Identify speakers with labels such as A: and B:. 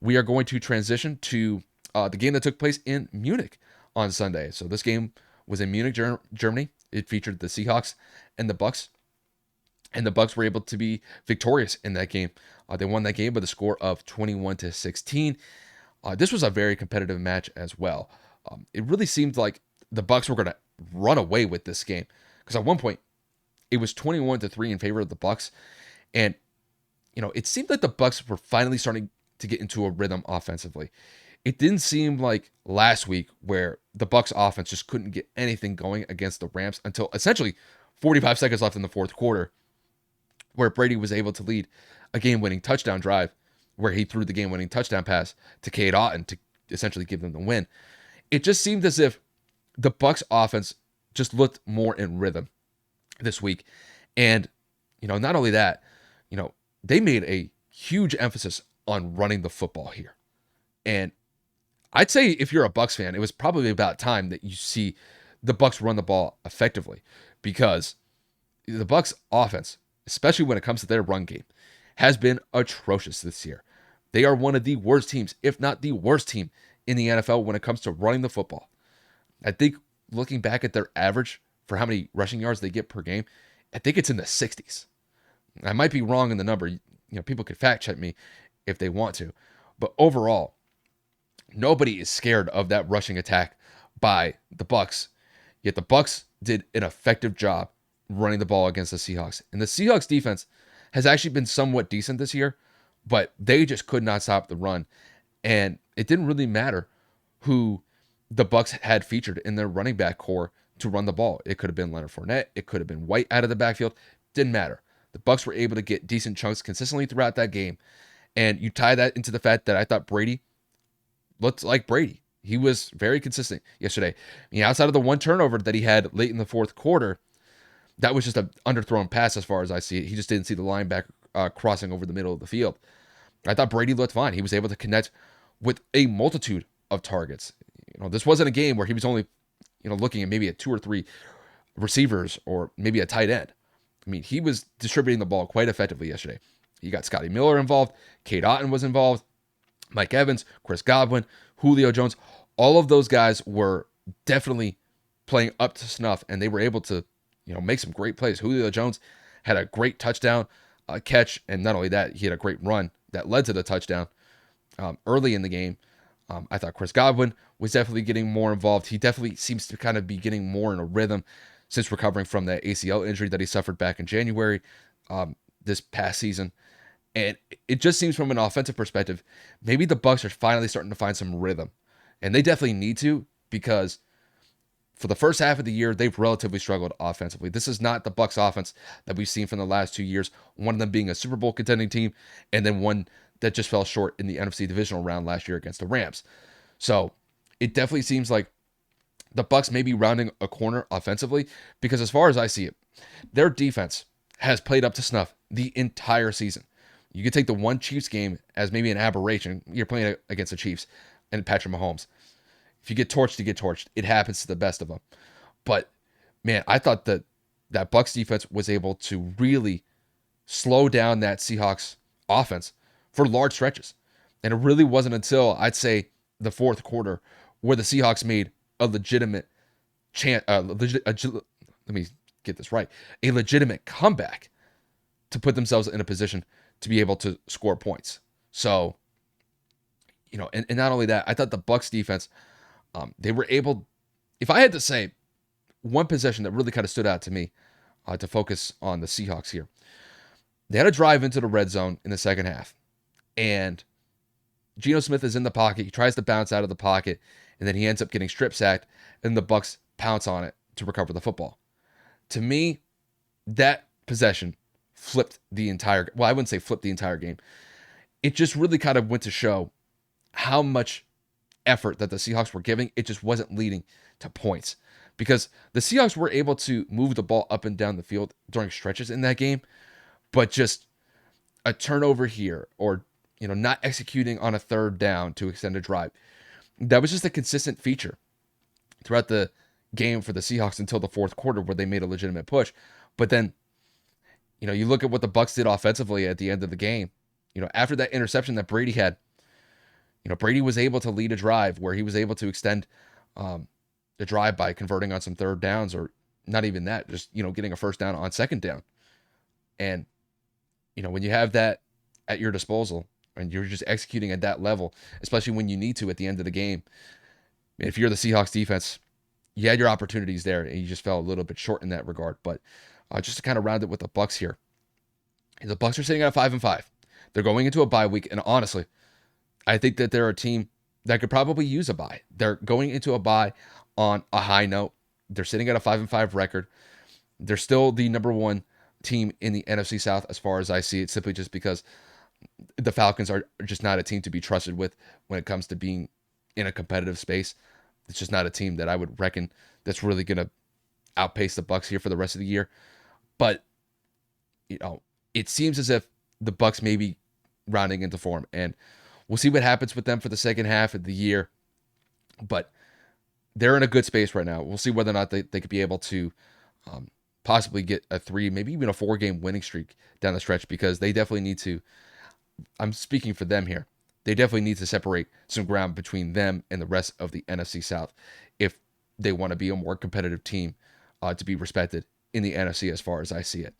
A: we are going to transition to the game that took place in Munich on Sunday. So this game was in Munich, Germany. It featured the Seahawks and the Bucs, and the Bucs were able to be victorious in that game. They won that game by the score of 21-16. This was a very competitive match as well. It really seemed like the Bucs were going to run away with this game because at one point it was 21-3 in favor of the Bucs, and it seemed like the Bucs were finally starting to get into a rhythm offensively. It didn't seem like last week where the Bucs offense just couldn't get anything going against the Rams until essentially 45 seconds left in the fourth quarter, where Brady was able to lead a game-winning touchdown drive where he threw the game-winning touchdown pass to Cade Otton to essentially give them the win. It just seemed as if the Bucs offense just looked more in rhythm this week. And, not only that, they made a huge emphasis on running the football here. And I'd say if you're a Bucs fan, it was probably about time that you see the Bucs run the ball effectively, because the Bucs offense, especially when it comes to their run game, has been atrocious this year. They are one of the worst teams, if not the worst team in the NFL when it comes to running the football. I think looking back at their average for how many rushing yards they get per game, I think it's in the 60s. I might be wrong in the number. People could fact check me if they want to. But overall, nobody is scared of that rushing attack by the Bucs. Yet the Bucs did an effective job running the ball against the Seahawks. And the Seahawks defense has actually been somewhat decent this year, but they just could not stop the run. And it didn't really matter who the Bucs had featured in their running back core to run the ball. It could have been Leonard Fournette. It could have been White out of the backfield. Didn't matter. The Bucs were able to get decent chunks consistently throughout that game. And you tie that into the fact that I thought Brady looked like Brady. He was very consistent yesterday. Outside of the one turnover that he had late in the fourth quarter, that was just an underthrown pass as far as I see it. He just didn't see the linebacker crossing over the middle of the field. I thought Brady looked fine. He was able to connect with a multitude of targets. This wasn't a game where he was only, looking at maybe at 2 or 3 receivers or maybe a tight end. He was distributing the ball quite effectively yesterday. You got Scotty Miller involved. Cade Otton was involved. Mike Evans, Chris Godwin, Julio Jones. All of those guys were definitely playing up to snuff, and they were able to, make some great plays. Julio Jones had a great touchdown catch, and not only that, he had a great run that led to the touchdown early in the game. I thought Chris Godwin was definitely getting more involved. He definitely seems to kind of be getting more in a rhythm since recovering from that ACL injury that he suffered back in January this past season. And it just seems from an offensive perspective, maybe the Bucs are finally starting to find some rhythm. And they definitely need to, because for the first half of the year, they've relatively struggled offensively. This is not the Bucs offense that we've seen from the last 2 years, one of them being a Super Bowl contending team, and then one that just fell short in the NFC divisional round last year against the Rams. So it definitely seems like the Bucs may be rounding a corner offensively, because as far as I see it, their defense has played up to snuff the entire season. You could take the one Chiefs game as maybe an aberration. You're playing against the Chiefs and Patrick Mahomes. If you get torched, you get torched. It happens to the best of them. But, man, I thought that Bucs defense was able to really slow down that Seahawks offense for large stretches. And it really wasn't until, I'd say, the fourth quarter where the Seahawks made a legitimate let me get this right, a legitimate comeback to put themselves in a position to be able to score points. So, and not only that, I thought the Bucs defense, they were able, if I had to say one possession that really kind of stood out to me to focus on the Seahawks here, they had a drive into the red zone in the second half, and Geno Smith is in the pocket. He tries to bounce out of the pocket, and then he ends up getting strip sacked, and the Bucs pounce on it to recover the football. To me, that possession flipped the entire, well, I wouldn't say flipped the entire game. It just really kind of went to show how much effort that the Seahawks were giving. It just wasn't leading to points, because the Seahawks were able to move the ball up and down the field during stretches in that game, but just a turnover here or, not executing on a third down to extend a drive. That was just a consistent feature throughout the game for the Seahawks until the fourth quarter, where they made a legitimate push. But then, you look at what the Bucs did offensively at the end of the game. After that interception that Brady had, Brady was able to lead a drive where he was able to extend um, the drive by converting on some third downs, or not even that, just getting a first down on second down. And when you have that at your disposal and you're just executing at that level, especially when you need to at the end of the game, if you're the Seahawks defense, you had your opportunities there and you just fell a little bit short in that regard. But just to kind of round it with the Bucs here, the Bucs are sitting at 5-5. They're going into a bye week, and honestly, I think that they're a team that could probably use a bye. They're going into a bye on a high note. They're sitting at a 5-5 record. They're still the number one team in the NFC South as far as I see it, simply just because the Falcons are just not a team to be trusted with when it comes to being in a competitive space. It's just not a team that I would reckon that's really going to outpace the Bucs here for the rest of the year. But it seems as if the Bucs may be rounding into form, and we'll see what happens with them for the second half of the year. But they're in a good space right now. We'll see whether or not they could be able to possibly get a 3, maybe even a 4-game winning streak down the stretch, because they definitely need to. I'm speaking for them here. They definitely need to separate some ground between them and the rest of the NFC South if they want to be a more competitive team to be respected in the NFC as far as I see it.